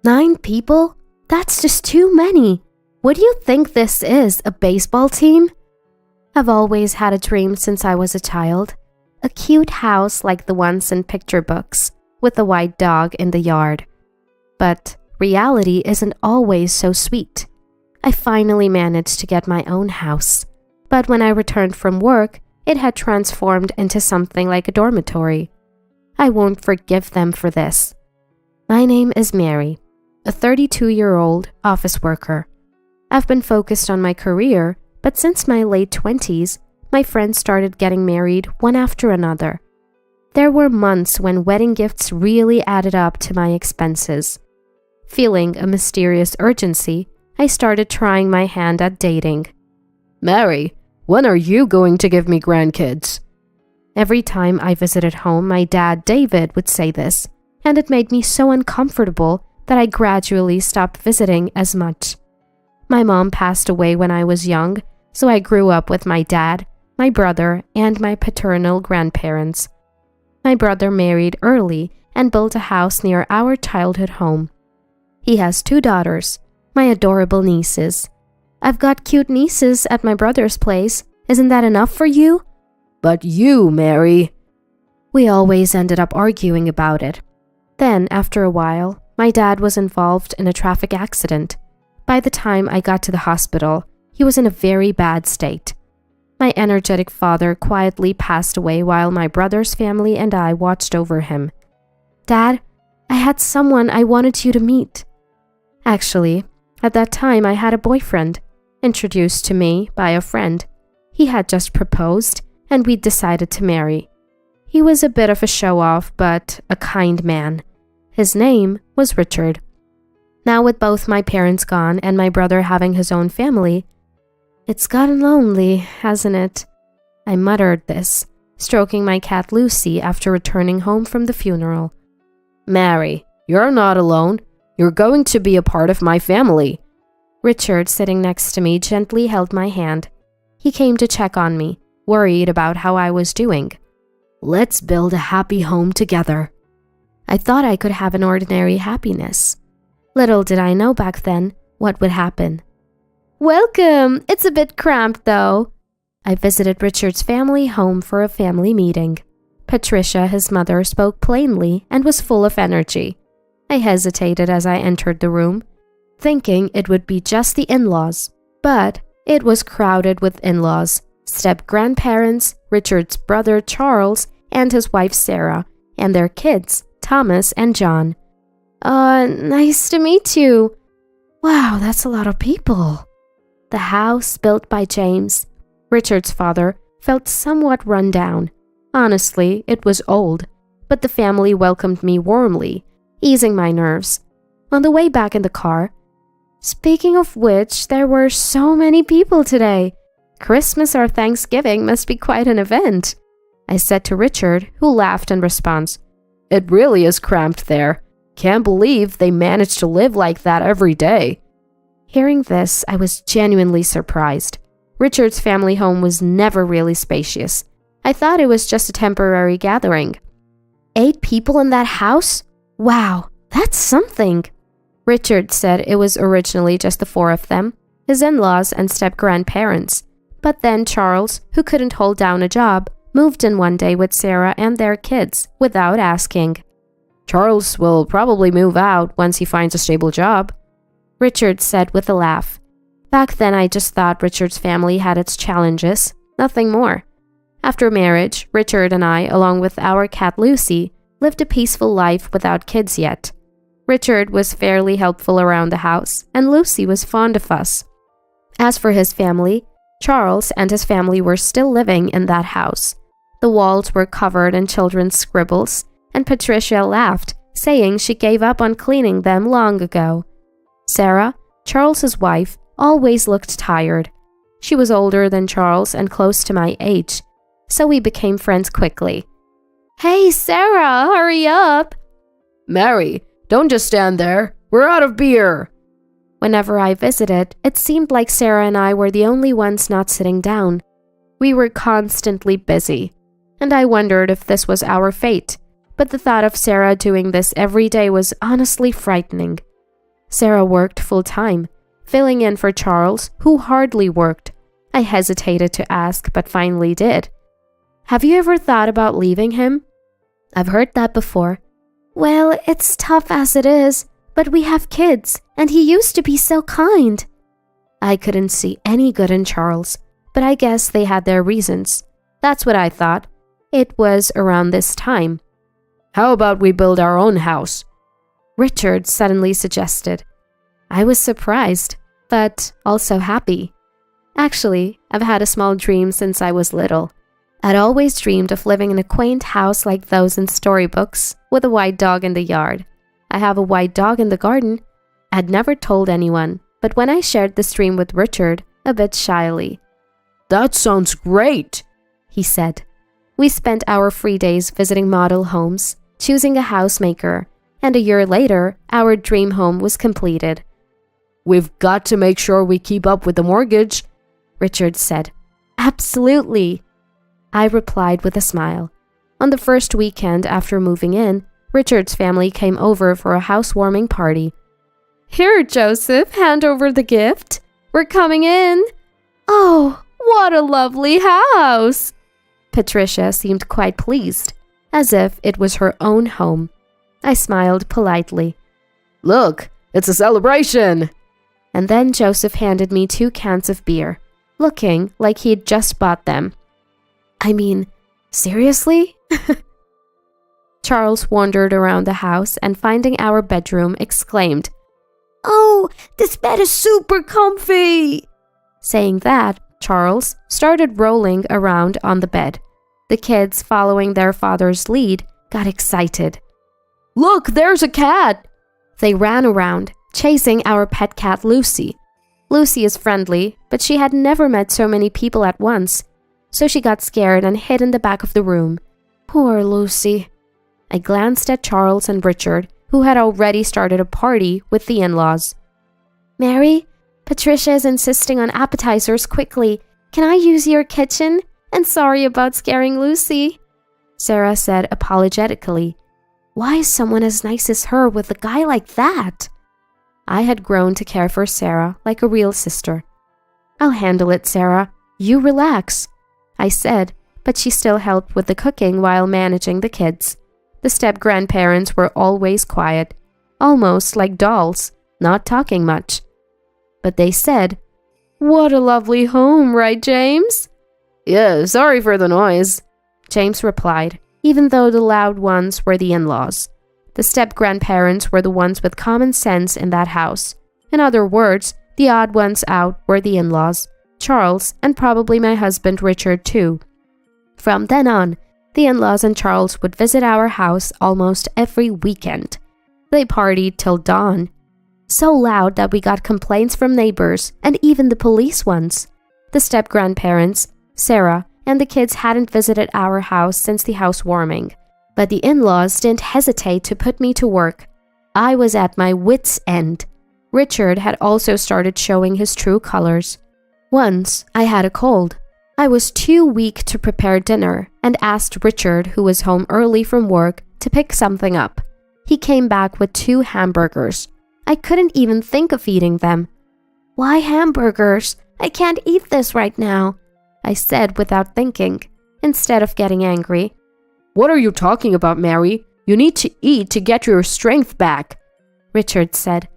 9 people? That's just too many. What do you think this is, a baseball team? I've always had a dream since I was a child. A cute house like the ones in picture books, with a white dog in the yard. But reality isn't always so sweet. I finally managed to get my own house. But when I returned from work, it had transformed into something like a dormitory. I won't forgive them for this. My name is Mary, a 32-year-old office worker. I've been focused on my career, but since my late 20s, my friends started getting married one after another. There were months when wedding gifts really added up to my expenses. Feeling a mysterious urgency, I started trying my hand at dating. Mary, when are you going to give me grandkids? Every time I visited home, my dad, David, would say this, and it made me so uncomfortable that I gradually stopped visiting as much. My mom passed away when I was young, so I grew up with my dad, my brother, and my paternal grandparents. My brother married early and built a house near our childhood home. He has 2 daughters, my adorable nieces. I've got cute nieces at my brother's place. Isn't that enough for you? But you, Mary. We always ended up arguing about it. Then, after a while, my dad was involved in a traffic accident. By the time I got to the hospital, he was in a very bad state. My energetic father quietly passed away while my brother's family and I watched over him. Dad, I had someone I wanted you to meet. Actually, at that time I had a boyfriend, introduced to me by a friend. He had just proposed, and we'd decided to marry. He was a bit of a show-off, but a kind man. His name was Richard. Now with both my parents gone and my brother having his own family, it's gotten lonely, hasn't it? I muttered this, stroking my cat Lucy after returning home from the funeral. Mary, you're not alone. You're going to be a part of my family. Richard, sitting next to me, gently held my hand. He came to check on me, worried about how I was doing. Let's build a happy home together. I thought I could have an ordinary happiness. Little did I know back then what would happen. Welcome! It's a bit cramped though. I visited Richard's family home for a family meeting. Patricia, his mother, spoke plainly and was full of energy. I hesitated as I entered the room, thinking it would be just the in-laws, but it was crowded with in-laws, step-grandparents, Richard's brother Charles, and his wife Sarah, and their kids, Thomas and John. Nice to meet you. Wow, that's a lot of people. The house, built by James, Richard's father, felt somewhat run down. Honestly, it was old, but the family welcomed me warmly, easing my nerves. On the way back in the car, speaking of which, there were so many people today. Christmas or Thanksgiving must be quite an event, I said to Richard, who laughed in response. It really is cramped there. Can't believe they manage to live like that every day. Hearing this, I was genuinely surprised. Richard's family home was never really spacious. I thought it was just a temporary gathering. 8 people in that house? Wow, that's something. Richard said it was originally just the 4 of them, his in-laws and step-grandparents. But then Charles, who couldn't hold down a job, moved in one day with Sarah and their kids without asking. Charles will probably move out once he finds a stable job, Richard said with a laugh. Back then I just thought Richard's family had its challenges, nothing more. After marriage, Richard and I, along with our cat Lucy, lived a peaceful life without kids yet. Richard was fairly helpful around the house, and Lucy was fond of us. As for his family, Charles and his family were still living in that house. The walls were covered in children's scribbles, and Patricia laughed, saying she gave up on cleaning them long ago. Sarah, Charles's wife, always looked tired. She was older than Charles and close to my age, so we became friends quickly. Hey, Sarah, hurry up! Mary, don't just stand there. We're out of beer. Whenever I visited, it seemed like Sarah and I were the only ones not sitting down. We were constantly busy, and I wondered if this was our fate. But the thought of Sarah doing this every day was honestly frightening. Sarah worked full-time, filling in for Charles, who hardly worked. I hesitated to ask, but finally did. Have you ever thought about leaving him? I've heard that before. Well, it's tough as it is, but we have kids, and he used to be so kind. I couldn't see any good in Charles, but I guess they had their reasons. That's what I thought. It was around this time. How about we build our own house? Richard suddenly suggested. I was surprised, but also happy. Actually, I've had a small dream since I was little. I'd always dreamed of living in a quaint house like those in storybooks, with a white dog in the yard. I have a white dog in the garden. I'd never told anyone, but when I shared this dream with Richard, a bit shyly. That sounds great, he said. We spent our free days visiting model homes, choosing a housemaker, and a year later, our dream home was completed. We've got to make sure we keep up with the mortgage, Richard said. Absolutely, I replied with a smile. On the first weekend after moving in, Richard's family came over for a housewarming party. Here, Joseph, hand over the gift. We're coming in. Oh, what a lovely house! Patricia seemed quite pleased, as if it was her own home. I smiled politely. Look, it's a celebration! And then Joseph handed me 2 cans of beer, looking like he'd just bought them. I mean, seriously? Charles wandered around the house and finding our bedroom exclaimed, "Oh, this bed is super comfy!" Saying that, Charles started rolling around on the bed. The kids, following their father's lead, got excited. Look, there's a cat! They ran around, chasing our pet cat Lucy. Lucy is friendly, but she had never met so many people at once, so she got scared and hid in the back of the room. Poor Lucy. I glanced at Charles and Richard, who had already started a party with the in-laws. Mary, Patricia is insisting on appetizers quickly. Can I use your kitchen? And sorry about scaring Lucy, Sarah said apologetically. Why is someone as nice as her with a guy like that? I had grown to care for Sarah like a real sister. I'll handle it, Sarah. You relax, I said, but she still helped with the cooking while managing the kids. The step-grandparents were always quiet, almost like dolls, not talking much. But they said, "What a lovely home, right, James?" Yeah, sorry for the noise, James replied, even though the loud ones were the in-laws. The step-grandparents were the ones with common sense in that house. In other words, the odd ones out were the in-laws, Charles, and probably my husband Richard too. From then on, the in-laws and Charles would visit our house almost every weekend. They partied till dawn. So loud that we got complaints from neighbors and even the police once. The step-grandparents, Sarah, and the kids hadn't visited our house since the housewarming. But the in-laws didn't hesitate to put me to work. I was at my wits' end. Richard had also started showing his true colors. Once, I had a cold. I was too weak to prepare dinner and asked Richard, who was home early from work, to pick something up. He came back with 2 hamburgers. I couldn't even think of eating them. Why hamburgers? I can't eat this right now, I said without thinking, instead of getting angry. What are you talking about, Mary? You need to eat to get your strength back, Richard said.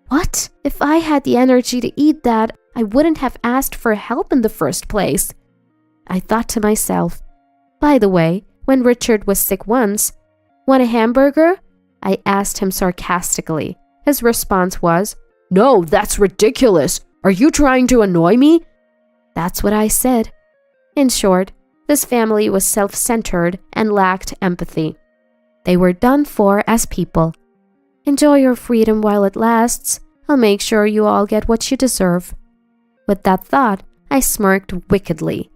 What? If I had the energy to eat that, I wouldn't have asked for help in the first place. I thought to myself. By the way, when Richard was sick once, "Want a hamburger?" I asked him sarcastically. His response was, "No, that's ridiculous. Are you trying to annoy me?" That's what I said. In short, this family was self-centered and lacked empathy. They were done for as people. Enjoy your freedom while it lasts. I'll make sure you all get what you deserve. With that thought, I smirked wickedly.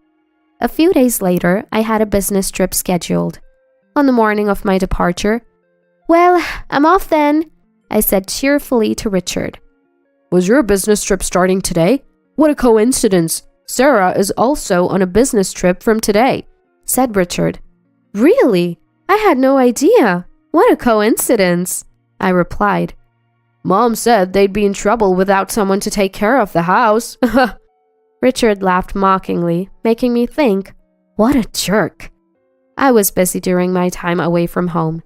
A few days later, I had a business trip scheduled. On the morning of my departure, "Well, I'm off then," I said cheerfully to Richard. Was your business trip starting today? What a coincidence. Sarah is also on a business trip from today, said Richard. Really? I had no idea. What a coincidence, I replied. Mom said they'd be in trouble without someone to take care of the house. Richard laughed mockingly, making me think, what a jerk. I was busy during my time away from home.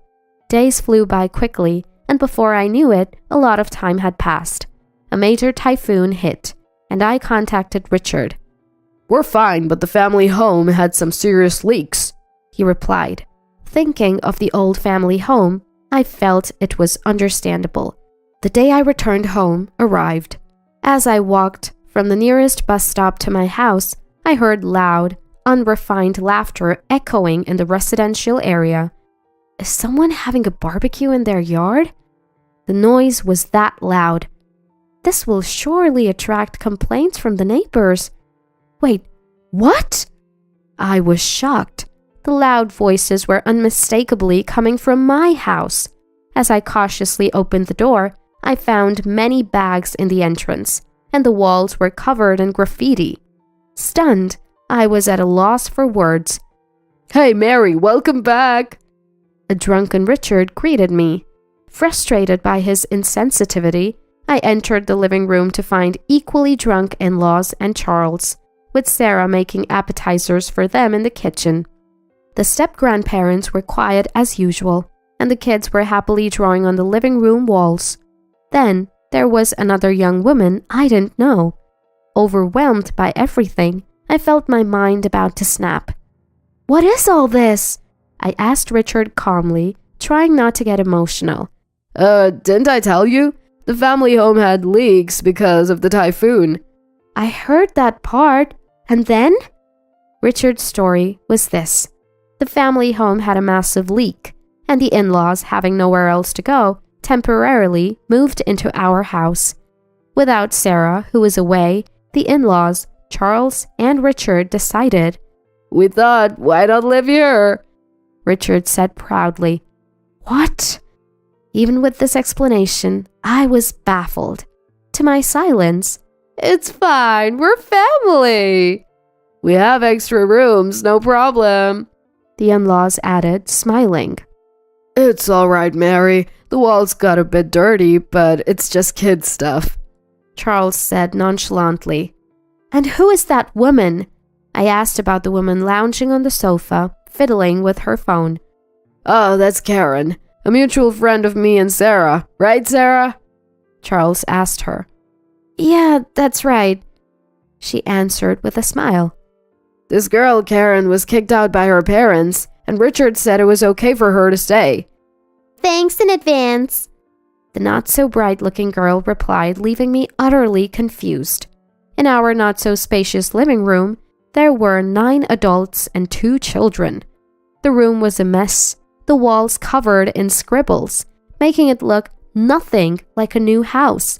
Days flew by quickly, and before I knew it, a lot of time had passed. A major typhoon hit, and I contacted Richard. "We're fine, but the family home had some serious leaks," he replied. Thinking of the old family home, I felt it was understandable. The day I returned home arrived. As I walked from the nearest bus stop to my house, I heard loud, unrefined laughter echoing in the residential area. Is someone having a barbecue in their yard? The noise was that loud. This will surely attract complaints from the neighbors. Wait, what? I was shocked. The loud voices were unmistakably coming from my house. As I cautiously opened the door, I found many bags in the entrance, and the walls were covered in graffiti. Stunned, I was at a loss for words. "Hey, Mary, welcome back!" A drunken Richard greeted me. Frustrated by his insensitivity, I entered the living room to find equally drunk in-laws and Charles, with Sarah making appetizers for them in the kitchen. The step-grandparents were quiet as usual, and the kids were happily drawing on the living room walls. Then there was another young woman I didn't know. Overwhelmed by everything, I felt my mind about to snap. "What is all this?" I asked Richard calmly, trying not to get emotional. Didn't I tell you? The family home had leaks because of the typhoon." I heard that part, and then? Richard's story was this. The family home had a massive leak, and the in-laws, having nowhere else to go, temporarily moved into our house. Without Sarah, who was away, the in-laws, Charles and Richard decided, "We thought, why not live here?" Richard said proudly. What? Even with this explanation, I was baffled. To my silence, "It's fine, we're family. We have extra rooms, no problem," the in-laws added, smiling. "It's all right, Mary. The walls got a bit dirty, but it's just kid stuff," Charles said nonchalantly. And who is that woman? I asked about the woman lounging on the sofa, fiddling with her phone. "Oh, that's Karen, a mutual friend of me and Sarah. Right, Sarah?" Charles asked her. "Yeah, that's right," she answered with a smile. "This girl, Karen, was kicked out by her parents, and Richard said it was okay for her to stay." "Thanks in advance," the not-so-bright-looking girl replied, leaving me utterly confused. In our not-so-spacious living room, there were 9 adults and 2 children. The room was a mess, the walls covered in scribbles, making it look nothing like a new house.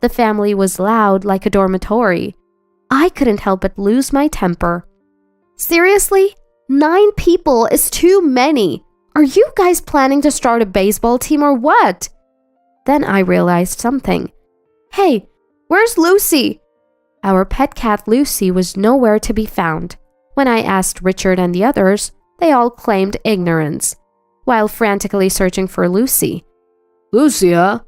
The family was loud like a dormitory. I couldn't help but lose my temper. Seriously? 9 people is too many. Are you guys planning to start a baseball team or what? Then I realized something. Hey, where's Lucy? Our pet cat Lucy was nowhere to be found. When I asked Richard and the others, they all claimed ignorance, while frantically searching for Lucy. "Lucy, huh?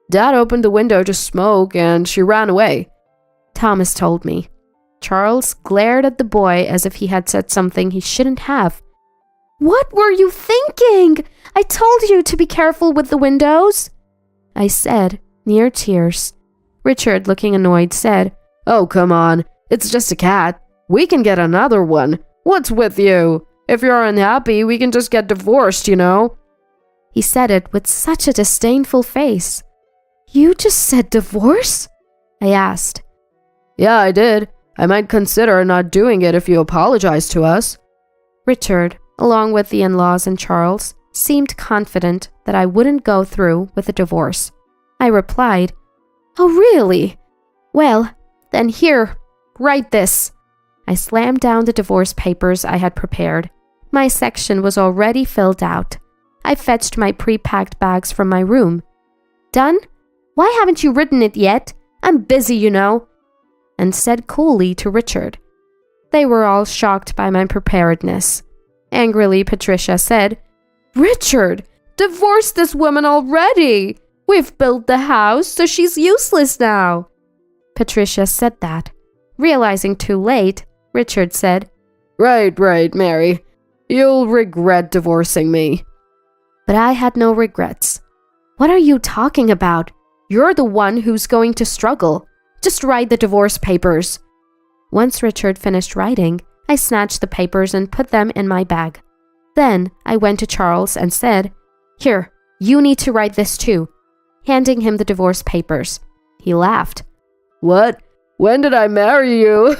Dad opened the window to smoke and she ran away," Thomas told me. Charles glared at the boy as if he had said something he shouldn't have. What were you thinking? I told you to be careful with the windows, I said, near tears. Richard, looking annoyed, said, "Oh, come on. It's just a cat. We can get another one. What's with you? If you're unhappy, we can just get divorced, you know." He said it with such a disdainful face. You just said divorce? I asked. "Yeah, I did. I might consider not doing it if you apologize to us." Richard, along with the in-laws and Charles, seemed confident that I wouldn't go through with a divorce. I replied, "Oh, really? Well, then here, write this." I slammed down the divorce papers I had prepared. My section was already filled out. I fetched my pre-packed bags from my room. "Done? Why haven't you written it yet? I'm busy, you know," and said coolly to Richard. They were all shocked by my preparedness. Angrily, Patricia said, "Richard, divorce this woman already. We've built the house, so she's useless now. Patricia said that. Realizing too late, Richard said, Right, Mary. You'll regret divorcing me. But I had no regrets. What are you talking about? You're the one who's going to struggle. Just write the divorce papers. Once Richard finished writing, I snatched the papers and put them in my bag. Then I went to Charles and said, Here, you need to write this too, handing him the divorce papers. He laughed. What? When did I marry you?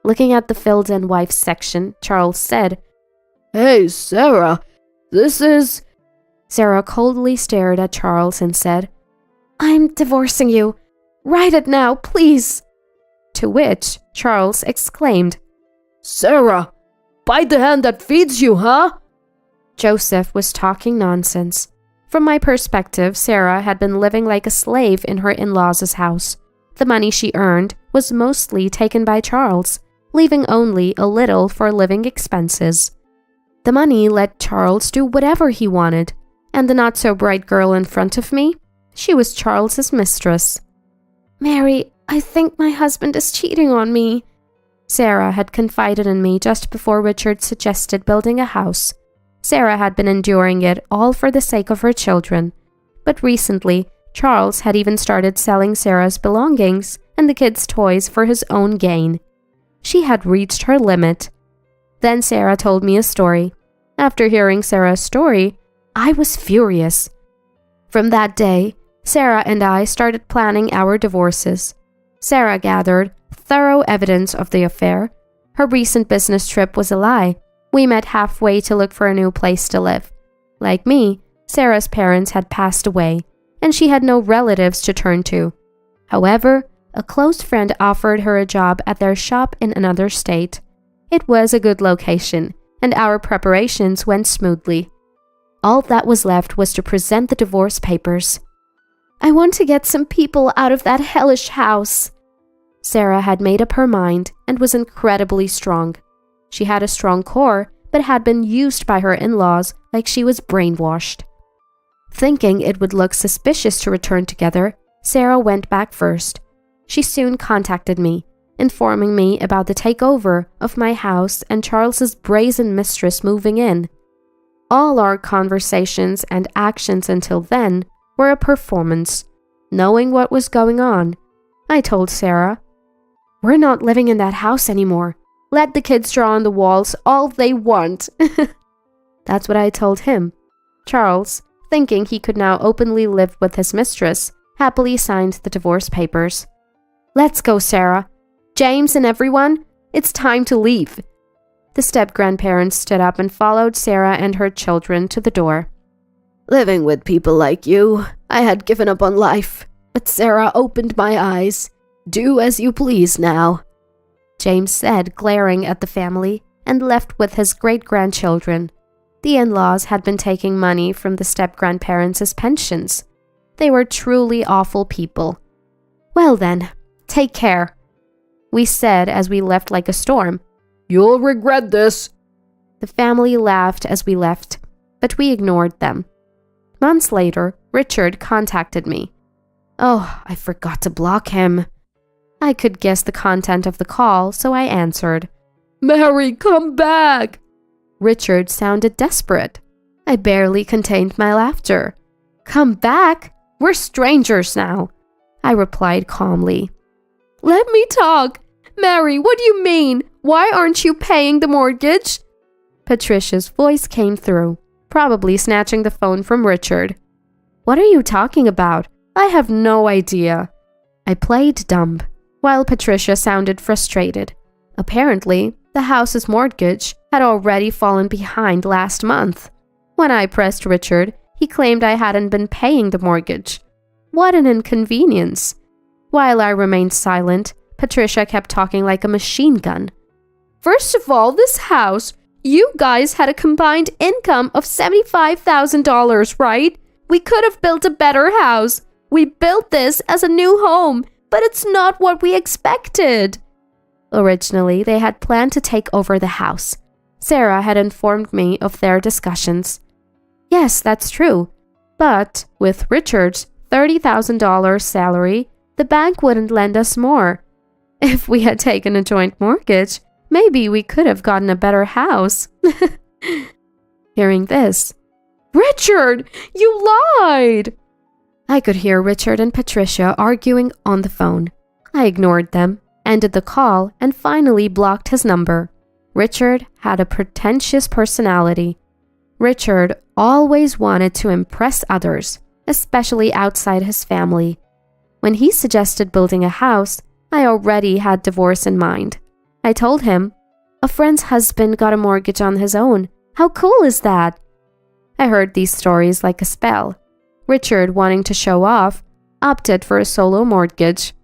Looking at the filled-in wife section, Charles said, Hey, Sarah, this is... Sarah coldly stared at Charles and said, I'm divorcing you. Write it now, please. To which Charles exclaimed, Sarah, bite the hand that feeds you, huh? Joseph was talking nonsense. From my perspective, Sarah had been living like a slave in her in-laws' house. The money she earned was mostly taken by Charles, leaving only a little for living expenses. The money let Charles do whatever he wanted, and the not-so-bright girl in front of me, she was Charles's mistress. Mary, I think my husband is cheating on me. Sarah had confided in me just before Richard suggested building a house. Sarah had been enduring it all for the sake of her children. But recently, Charles had even started selling Sarah's belongings and the kids' toys for his own gain. She had reached her limit. Then Sarah told me a story. After hearing Sarah's story, I was furious. From that day, Sarah and I started planning our divorces. Sarah gathered thorough evidence of the affair. Her recent business trip was a lie. We met halfway to look for a new place to live. Like me, Sarah's parents had passed away, and she had no relatives to turn to. However, a close friend offered her a job at their shop in another state. It was a good location, and our preparations went smoothly. All that was left was to present the divorce papers. I want to get some people out of that hellish house. Sarah had made up her mind and was incredibly strong. She had a strong core, but had been used by her in-laws like she was brainwashed. Thinking it would look suspicious to return together, Sarah went back first. She soon contacted me, informing me about the takeover of my house and Charles's brazen mistress moving in. All our conversations and actions until then were a performance. Knowing what was going on, I told Sarah, We're not living in that house anymore. Let the kids draw on the walls all they want. That's what I told him. Charles, thinking he could now openly live with his mistress, happily signed the divorce papers. Let's go, Sarah. James and everyone, it's time to leave. The step-grandparents stood up and followed Sarah and her children to the door. Living with people like you, I had given up on life, but Sarah opened my eyes. Do as you please now, James said, glaring at the family, and left with his great-grandchildren. The in-laws had been taking money from the step-grandparents as pensions. They were truly awful people. Well then, take care, we said as we left like a storm. You'll regret this. The family laughed as we left, but we ignored them. Months later, Richard contacted me. Oh, I forgot to block him. I could guess the content of the call, so I answered. Mary, come back! Richard sounded desperate. I barely contained my laughter. Come back? We're strangers now, I replied calmly. Let me talk. Mary, what do you mean? Why aren't you paying the mortgage? Patricia's voice came through, probably snatching the phone from Richard. What are you talking about? I have no idea. I played dumb, while Patricia sounded frustrated. Apparently, the house's mortgage had already fallen behind last month. When I pressed Richard, he claimed I hadn't been paying the mortgage. What an inconvenience. While I remained silent, Patricia kept talking like a machine gun. First of all, this house, you guys had a combined income of $75,000, right? We could have built a better house. We built this as a new home, but it's not what we expected. Originally, they had planned to take over the house. Sarah had informed me of their discussions. Yes, that's true. But with Richard's $30,000 salary, the bank wouldn't lend us more. If we had taken a joint mortgage, maybe we could have gotten a better house. Hearing this, "Richard, you lied!" I could hear Richard and Patricia arguing on the phone. I ignored them, ended the call, and finally blocked his number. Richard had a pretentious personality. Richard always wanted to impress others, especially outside his family. When he suggested building a house, I already had divorce in mind. I told him, "A friend's husband got a mortgage on his own. How cool is that?" I heard these stories like a spell. Richard, wanting to show off, opted for a solo mortgage.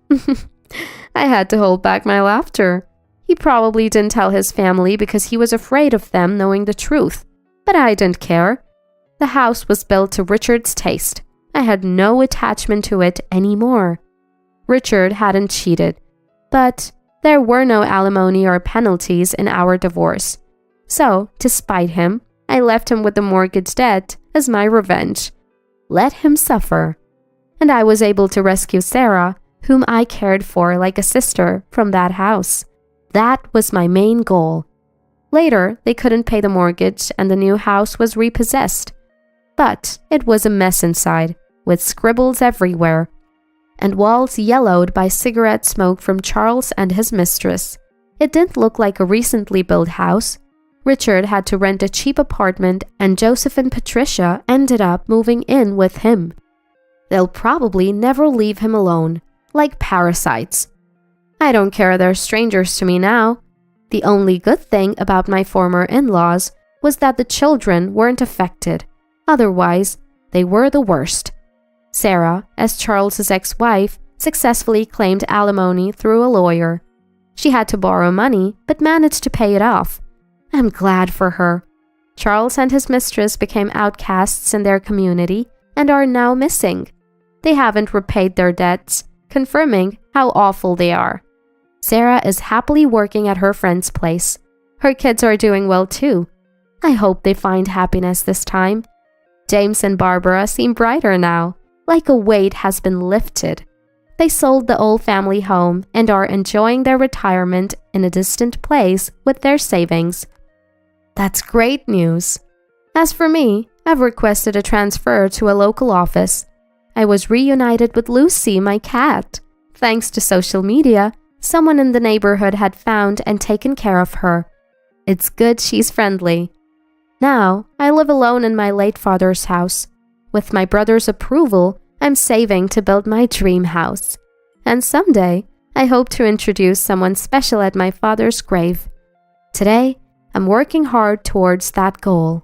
I had to hold back my laughter. He probably didn't tell his family because he was afraid of them knowing the truth. But I didn't care. The house was built to Richard's taste. I had no attachment to it anymore. Richard hadn't cheated, but there were no alimony or penalties in our divorce. So, to spite him, I left him with the mortgage debt as my revenge. Let him suffer. And I was able to rescue Sarah, whom I cared for like a sister, from that house. That was my main goal. Later, they couldn't pay the mortgage and the new house was repossessed. But it was a mess inside, with scribbles everywhere, and walls yellowed by cigarette smoke from Charles and his mistress. It didn't look like a recently built house. Richard had to rent a cheap apartment and Joseph and Patricia ended up moving in with him. They'll probably never leave him alone, like parasites. I don't care, they're strangers to me now. The only good thing about my former in-laws was that the children weren't affected. Otherwise, they were the worst. Sarah, as Charles's ex-wife, successfully claimed alimony through a lawyer. She had to borrow money, but managed to pay it off. I'm glad for her. Charles and his mistress became outcasts in their community and are now missing. They haven't repaid their debts, confirming how awful they are. Sarah is happily working at her friend's place. Her kids are doing well too. I hope they find happiness this time. James and Barbara seem brighter now, like a weight has been lifted. They sold the old family home and are enjoying their retirement in a distant place with their savings. That's great news. As for me, I've requested a transfer to a local office. I was reunited with Lucy, my cat. Thanks to social media, someone in the neighborhood had found and taken care of her. It's good she's friendly. Now, I live alone in my late father's house. With my brother's approval, I'm saving to build my dream house. And someday, I hope to introduce someone special at my father's grave. Today, I'm working hard towards that goal.